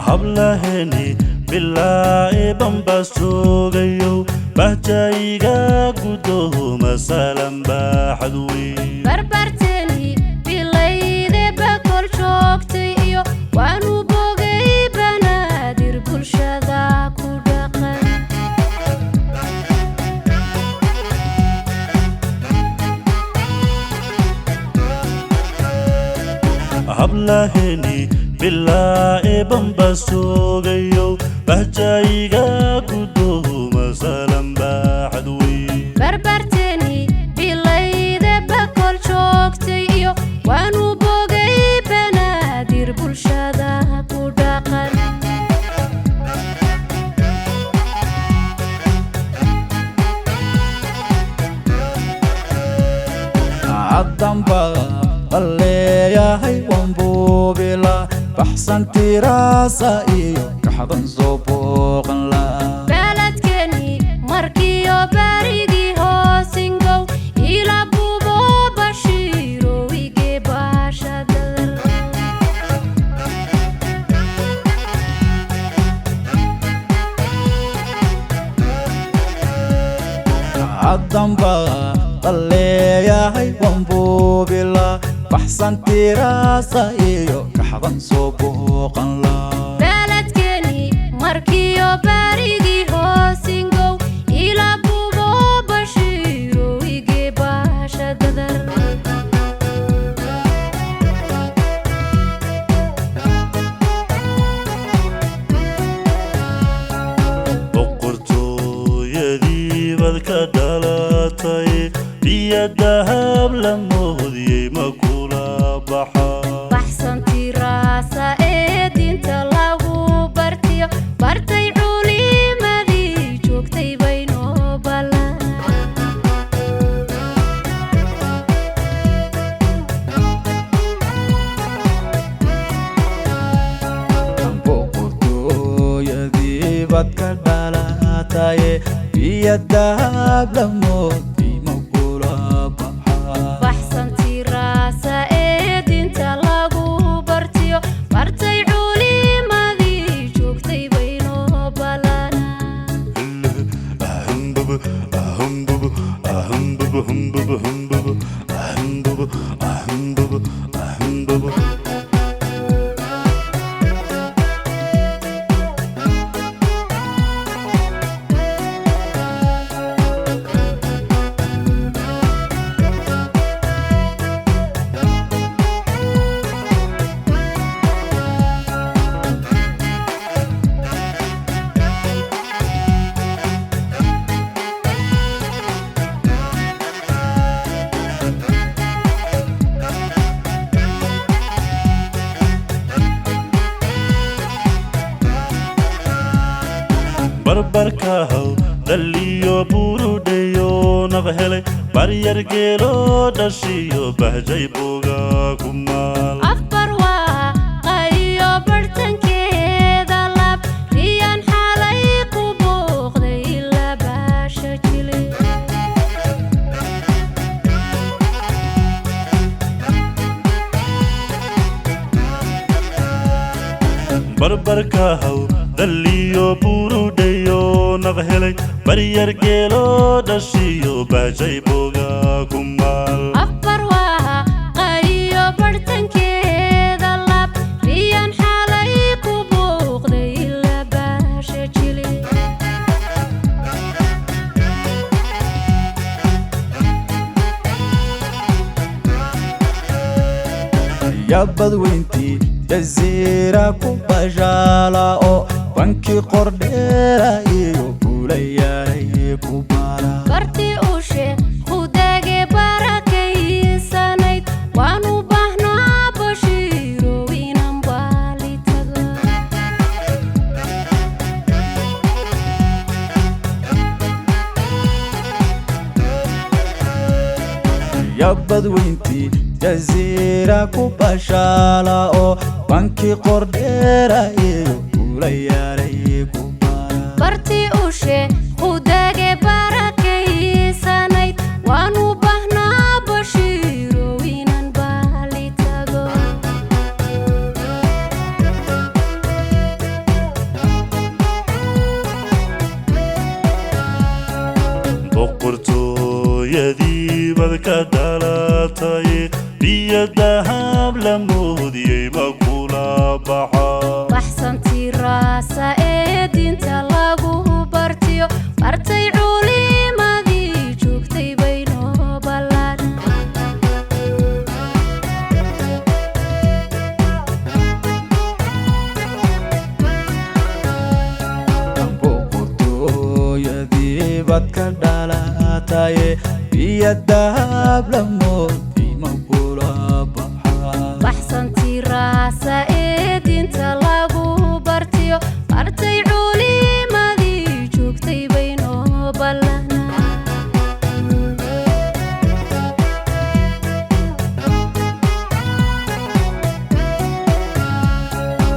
hablaheni billahi bambasogayo bahjayga gudoma salam bahadwi barbarteni bilayde bakol joogtay iyo waanu bogay banaadir bulshada ku dhaqan hablaheni billahi bambasogayo bahjayga gudoma salam bahadwi barbarteni bilayde bakol joogtay iyo waanu bogay banaadir bulshada ku dhaqan عالضنبا قلياهي وانبوبلا بحسن تراسا إيو كحضن زبوغن لا بلدكني مركيو باريغي هوسينغو إلى بوبو بشيرو ويجي باشا دل عالضنبا قلياهي وانبوبلا بحسن تراسا إيو كحضن زبوغن لا بلدكني مركيو باريغي هوسينغو إلى بوبو بشيرو ويجي باشا دل boqortooyadii baad ka dhalatay biyo dahab la moodiyey ma kula baxa baxsanti raasa ee diinta lagu bartiyo bartay culimadii joogtay baynoo balan boqortooyadii baad ka dhalataye biyo dahab la moodiyey ma kula baxa baxsanti raasa ee diinta lagu bartiyo bartay culimadii joogtay baynoo balan ahumbub ahumbub ahumbub ahumbub ahumbub ahumbub ahumbub ahumbub barbarkahaw dhalliyo buurudheyo nabhelay baryar geelo dhashiyo bahjay buga kumaal afbar waa qayo bartankeeda lab riyaan xalay ku booqday ilaa baasha jilay barbarkahaw dhalliyo buurudheyo nabhelay baryar geelo dhashiyo bahjay buga kumaal afbar waa qayo bartankeeda lab riyaan xalay ku booqday ilaa baasha jilay يا بدوينتي جزيرة كوباجالا أو بنكي قرديرا إيو كولياري كوبارا barti ushe khudage barakaysanay waanu baahnaa bashiiro inaan baali tago يا بدوينتي جزيرة كوباجالا أو بنكي قرديرا إيو كولياري كوبارا barti ushe khudage barakaysanay waanu baahnaa bashiiro inaan baali tago biyadahab lamoodiyey makula baxa waxsantii raasa ee diinta lagu bartiyo bartay culimadii joogtay baynoo ballan boqortooyadii baad ka dhalataye biyadahab lamood